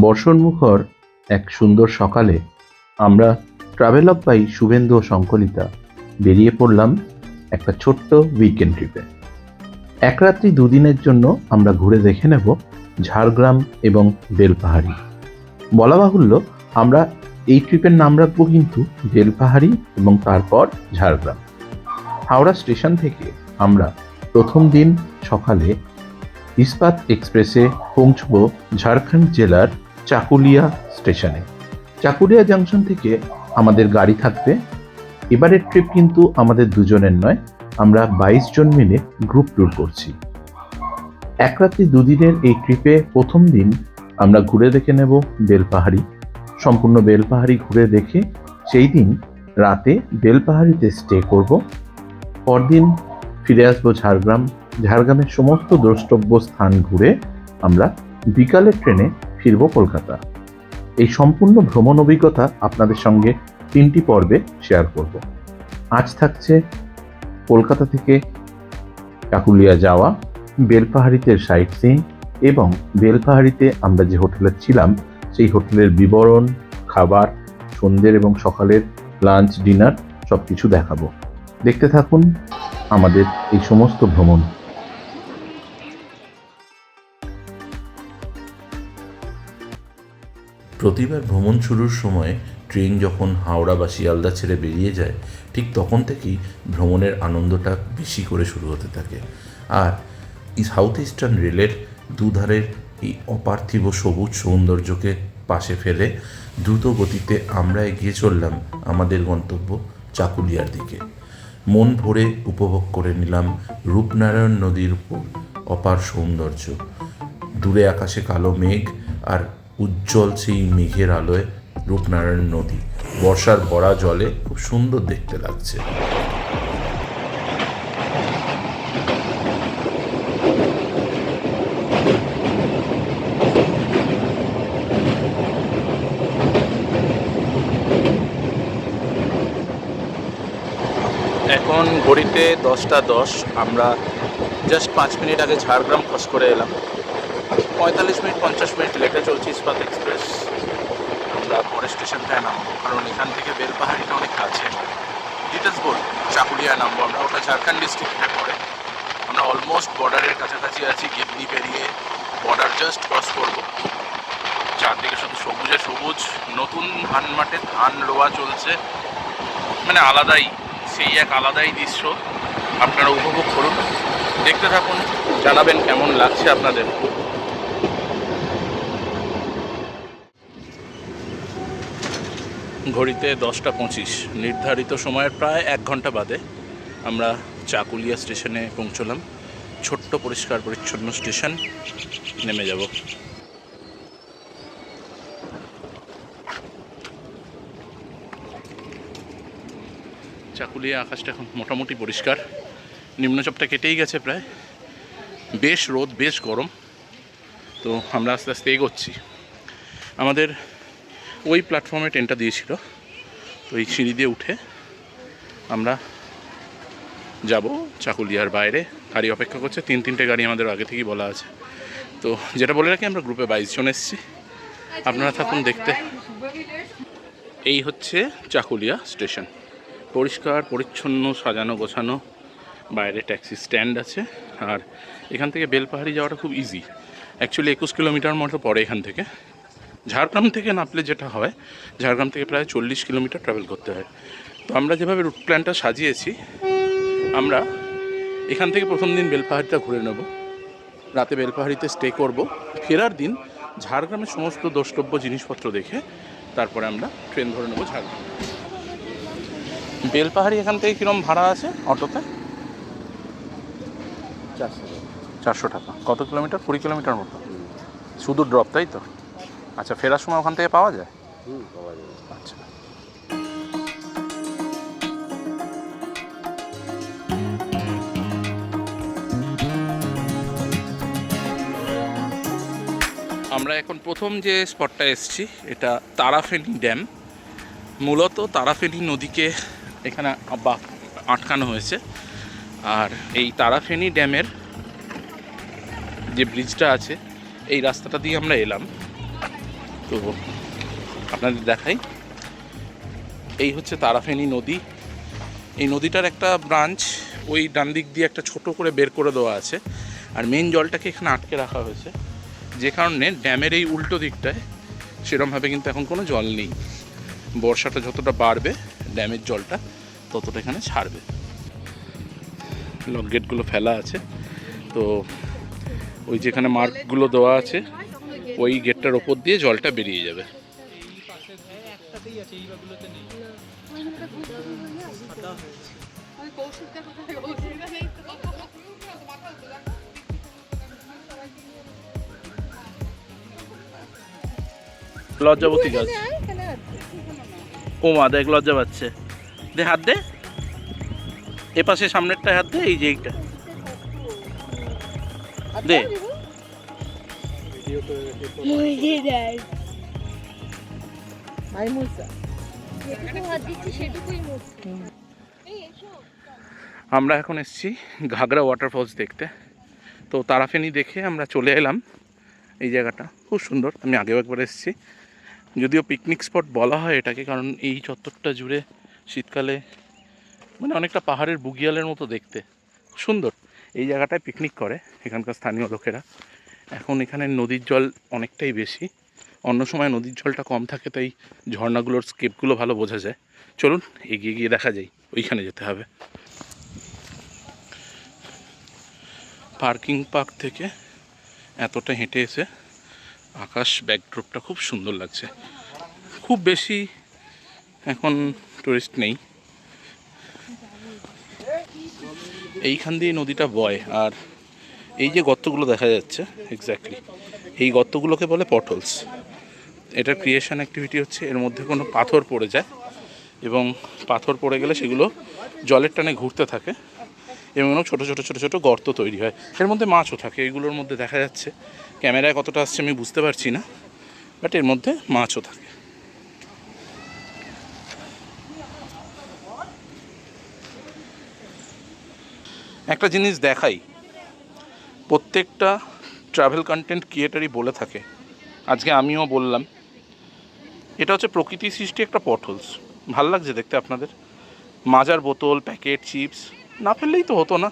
বর্ষণমুখর এক সুন্দর সকালে আমরা ট্রাভেলগ বাই শুভেন্দু ও সংকলিতা বেরিয়ে পড়লাম একটা ছোট্ট উইকেন্ড ট্রিপে। এক রাত্রি দুদিনের জন্য আমরা ঘুরে দেখে নেব ঝাড়গ্রাম এবং বেলপাহাড়ি। বলা বাহুল্য, আমরা এই ট্রিপের নাম রাখবো কিন্তু বেলপাহাড়ি এবং তারপর ঝাড়গ্রাম। হাওড়া স্টেশন থেকে আমরা প্রথম দিন সকালে ইস্পাত এক্সপ্রেসে পৌঁছব ঝাড়খণ্ড জেলার চাকুলিয়া স্টেশনে। চাকুলিয়া জাংশন থেকে আমাদের গাড়ি থাকবে। এবারের ট্রিপ কিন্তু আমাদের দুজনের নয়, আমরা 22 জন মিলে গ্রুপ ট্যুর করছি। এক রাত্রি দুদিনের এই ট্রিপে প্রথম দিন আমরা ঘুরে দেখে নেব বেলপাহাড়ি। সম্পূর্ণ বেলপাহাড়ি ঘুরে দেখে সেই দিন রাতে বেলপাহাড়িতে স্টে করব। পরদিন ফিরে আসবো ঝাড়গ্রাম। ঝাড়গ্রামের সমস্ত দ্রষ্টব্য স্থান ঘুরে আমরা বিকালের ট্রেনে ফিরব কলকাতা। এই সম্পূর্ণ ভ্রমণ অভিজ্ঞতা আপনাদের সঙ্গে 3টি পর্বে শেয়ার করব। আজ থাকছে কলকাতা থেকে চাকুলিয়া যাওয়া, বেলপাহাড়িতে সাইট সিন এবং বেলপাহাড়িতে আমরা যে হোটেলে ছিলাম সেই হোটেলের বিবরণ, খাবার, সন্ধ্যের এবং সকালের লাঞ্চ, ডিনার সব কিছু দেখাবো। দেখতে থাকুন আমাদের এই সমস্ত ভ্রমণ। প্রতিবার ভ্রমণ শুরুর সময় ট্রেন যখন হাওড়া বা শিয়ালদা ছেড়ে বেরিয়ে যায়, ঠিক তখন থেকেই ভ্রমণের আনন্দটা বেশি করে শুরু হতে থাকে। আর এই সাউথ ইস্টার্ন রেলের দুধারের এই অপার্থিব সবুজ সৌন্দর্যকে পাশে ফেলে দ্রুত গতিতে আমরা এগিয়ে চললাম আমাদের গন্তব্য চাকুলিয়ার দিকে। মন ভরে উপভোগ করে নিলাম রূপনারায়ণ নদীর উপর অপার সৌন্দর্য। দূরে আকাশে কালো মেঘ, আর উজ্জ্বল সেই মেঘের আলোয় রূপনারায়ণ নদী বর্ষার ভরা জলে খুব সুন্দর দেখতে লাগছে। এখন ঘড়িতে 10টা 10। আমরা জাস্ট 5 মিনিট আগে ঝাড়গ্রাম ক্রস করে এলাম। 45 মিনিট 50 মিনিট লেটে চলছে ইস্পাত এক্সপ্রেস। আমরা পরে স্টেশনটায় নামবো, কারণ এখান থেকে বেলপাহাড়িটা অনেক কাছে। ডিটেলস বল, চাকুলিয়ায় নামবো আমরা, ওটা ঝাড়খণ্ড ডিস্ট্রিক্টে পড়ে। আমরা অলমোস্ট বর্ডারের কাছাকাছি আছি, গিবনি পেরিয়ে বর্ডার জাস্ট ক্রস করবো। চারদিকে শুধু সবুজে সবুজ, নতুন ধান মাঠে ধান রোয়া চলছে, মানে আলাদাই, সেই এক আলাদাই দৃশ্য। আপনারা উপভোগ করুন, দেখতে থাকুন, জানাবেন কেমন লাগছে আপনাদের। ঘড়িতে 10টা 25, নির্ধারিত সময়ের প্রায় 1 ঘন্টা বাদে আমরা চাকুলিয়া স্টেশনে পৌঁছলাম। ছোট্ট পরিষ্কার পরিচ্ছন্ন স্টেশন, নেমে যাব। চাকুলিয়া আকাশটা এখন মোটামুটি পরিষ্কার, নিম্নচাপটা কেটেই গেছে প্রায়। বেশ রোদ, বেশ গরম। তো আমরা আস্তে আস্তে এগোচ্ছি। আমাদের ওই প্ল্যাটফর্মে ট্রেনটা দিয়েছিল, তো এই সিঁড়ি দিয়ে উঠে আমরা যাব চাকুলিয়ার বাইরে। গাড়ি অপেক্ষা করছে, 3টে গাড়ি আমাদের আগে থেকেই বলা আছে। তো যেটা বলে রাখি, আমরা গ্রুপে 22 জন এসেছি। আপনারা থাকুন দেখতে। এই হচ্ছে চাকুলিয়া স্টেশন, পরিষ্কার পরিচ্ছন্ন, সাজানো গোছানো। বাইরে ট্যাক্সি স্ট্যান্ড আছে। আর এখান থেকে বেলপাহাড়ি যাওয়াটা খুব ইজি। অ্যাকচুয়ালি 21 কিলোমিটার মতো পড়ে এখান থেকে। ঝাড়গ্রাম থেকে নামলে যেটা হয়, ঝাড়গ্রাম থেকে প্রায় 40 কিলোমিটার ট্রাভেল করতে হয়। তো আমরা যেভাবে রুট প্ল্যানটা সাজিয়েছি, আমরা এখান থেকে প্রথম দিন বেলপাহাড়িটা ঘুরে নেব, রাতে বেলপাহাড়িতে স্টে করব। ফেরার দিন ঝাড়গ্রামের সমস্ত দ্রষ্টব্য জিনিসপত্র দেখে তারপরে আমরা ট্রেন ধরে নেব ঝাড়গ্রাম। বেলপাহাড়ি এখান থেকে কীরকম ভাড়া আছে অটোতে? 400 টাকা। কত কিলোমিটার? 20 কিলোমিটার মতো। শুধু ড্রপ, তাই তো? আচ্ছা, ফেরার সময় ওখান থেকে পাওয়া যায়? পাওয়া যায়। আচ্ছা, আমরা এখন প্রথম যে স্পটটা এসেছি, এটা তারাফেনী ড্যাম। মূলত তারাফেনী নদীকে এখানে আটকানো হয়েছে। আর এই তারাফেনী ড্যামের যে ব্রিজটা আছে, এই রাস্তাটা দিয়ে আমরা এলাম। তো আপনাদের দেখাই, এই হচ্ছে তারাফেনী নদী। এই নদীটার একটা ব্রাঞ্চ ওই ডান দিক দিয়ে একটা ছোট করে বের করে দেওয়া আছে, আর মেন জলটাকে এখানে আটকে রাখা হয়েছে, যে কারণে ড্যামের এই উল্টো দিকটায় সেরকমভাবে কিন্তু এখন কোনো জল নেই। বর্ষাটা যতটা বাড়বে ড্যামের জলটা ততটা এখানে ছাড়বে। লক গেটগুলো ফেলা আছে, তো ওই যেখানে মার্কগুলো দেওয়া আছে ওই গেটটার ওপর দিয়ে জলটা বেরিয়ে যাবে। লজ্জাবতী গাছ, ও মা দেখ লজ্জা পাচ্ছে, দে হাত দে, এ পাশে সামনেরটায় হাত দে, এই যে এইটা দে। আমরা এখন এসেছি ঘাগরা ওয়াটারফলস দেখতে। তো তারাফেনী দেখে আমরা চলে এলাম। এই জায়গাটা খুব সুন্দর, আমি আগেও একবার এসেছি, যদিও পিকনিক স্পট বলা হয় এটাকে, কারণ এই চত্বরটা জুড়ে শীতকালে মানে অনেকটা পাহাড়ের বুগিয়ালের মতো দেখতে, সুন্দর। এই জায়গাটায় পিকনিক করে এখানকার স্থানীয় লোকেরা। এখন এখানে নদীর জল অনেকটাই বেশি, অন্য সময় নদীর জলটা কম থাকে, তাই ঝর্ণাগুলোর স্কেপগুলো ভালো বোঝা যায়। চলুন এগিয়ে গিয়ে দেখা যায়, ওইখানে যেতে হবে। পার্কিং পার্ক থেকে এতটা হেঁটে এসে আকাশ ব্যাকড্রপটা খুব সুন্দর লাগছে। খুব বেশি এখন টুরিস্ট নেই। এইখান দিয়ে নদীটা বয়, আর এই যে গর্তগুলো দেখা যাচ্ছে এক্স্যাক্টলি এই গর্তগুলোকে বলে পটলস। এটার ক্রিয়েশন অ্যাক্টিভিটি হচ্ছে এর মধ্যে কোনো পাথর পড়ে যায়, এবং পাথর পড়ে গেলে সেগুলো জলের টানে ঘুরতে থাকে, এবং ছোটো ছোটো ছোটো ছোটো গর্ত তৈরি হয়। এর মধ্যে মাছও থাকে, এগুলোর মধ্যে দেখা যাচ্ছে, ক্যামেরায় কতটা আসছে আমি বুঝতে পারছি না, বাট এর মধ্যে মাছও থাকে। একটা জিনিস দেখাই, প্রত্যেকটা ট্রাভেল কন্টেন্ট ক্রিয়েটারই বলে থাকে, আজকে আমিও বললাম, এটা হচ্ছে প্রকৃতি সৃষ্টি একটা পটলস। ভাল লাগছে দেখতে আপনাদের? মাজার বোতল, প্যাকেট, চিপস না ফেললেই তো হতো না,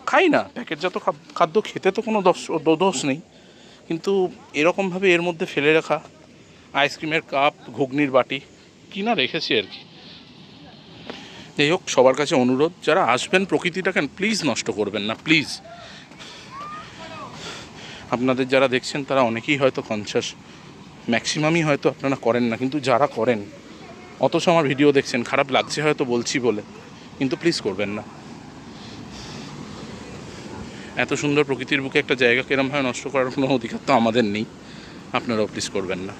খাই না প্যাকেটজাত খাদ্য, খেতে তো কোনো দোষ নেই, কিন্তু এরকমভাবে এর মধ্যে ফেলে রাখা আইসক্রিমের কাপ, ঘুগনির বাটি কিনা রেখেছি আর কি। যাই হোক, সবার কাছে অনুরোধ, যারা আসবেন প্রকৃতিটাকে প্লিজ নষ্ট করবেন না, প্লিজ। আপনাদের যারা দেখছেন তারা অনেকেই হয়তো কনসাস, ম্যাক্সিমামই হয়তো আপনারা করেন না, কিন্তু যারা করেন, অথচ আমার ভিডিও দেখছেন, খারাপ লাগছে হয়তো বলছি বলে, কিন্তু প্লিজ করবেন না। এত সুন্দর প্রকৃতির বুকে একটা জায়গা কিরমভাবে নষ্ট করার কোনো অধিকার তো আমাদের নেই, আপনারাও প্লিজ করবেন না।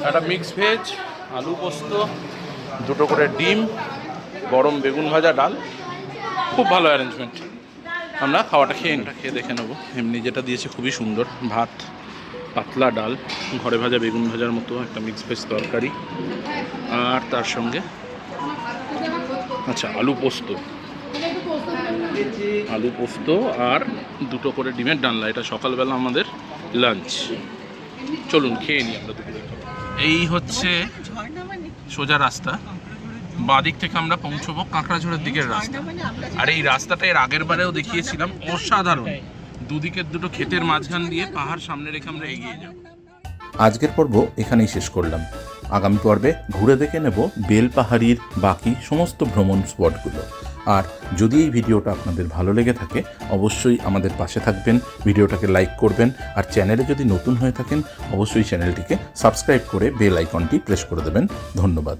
একটা মিক্স ভেজ, আলু পোস্ত, দুটো করে ডিম, গরম বেগুন ভাজা, ডাল, খুব ভালো অ্যারেঞ্জমেন্ট। আমরা খাওয়াটা খেয়ে দেখে নেবো। এমনি যেটা দিয়েছে খুবই সুন্দর, ভাত, পাতলা ডাল, ঘরে ভাজা বেগুন ভাজার মতো একটা মিক্স ভেজ তরকারি, আর তার সঙ্গে আচ্ছা আলু পোস্ত আর দুটো করে ডিমের ডালনা। এটা সকালবেলা আমাদের লাঞ্চ। চলুন খেয়ে নিই আমরা দুপুরে। এই হচ্ছে সোজা রাস্তা, বাঁ দিক থেকে আমরা পৌঁছবো কাঁকড়াঝোড়ের দিকের রাস্তা। আর এই রাস্তাটা এর আগের বারেও দেখিয়েছিলাম, অসাধারণ, দুদিকের দুটো ক্ষেতের মাঝখান দিয়ে পাহাড় সামনে রেখে আমরা এগিয়ে যাব। আজকের পর্ব এখানেই শেষ করলাম। আগামী পর্বে ঘুরে দেখে নেব বেলপাহাড়ির বাকি সমস্ত ভ্রমণ স্পটগুলো। আর যদি এই ভিডিওটা আপনাদের ভালো লেগে থাকে অবশ্যই আমাদের পাশে থাকবেন, ভিডিওটাকে লাইক করবেন, আর চ্যানেলে যদি নতুন হয়ে থাকেন অবশ্যই চ্যানেলটিকে সাবস্ক্রাইব করে বেল আইকনটি প্রেস করে দেবেন। ধন্যবাদ।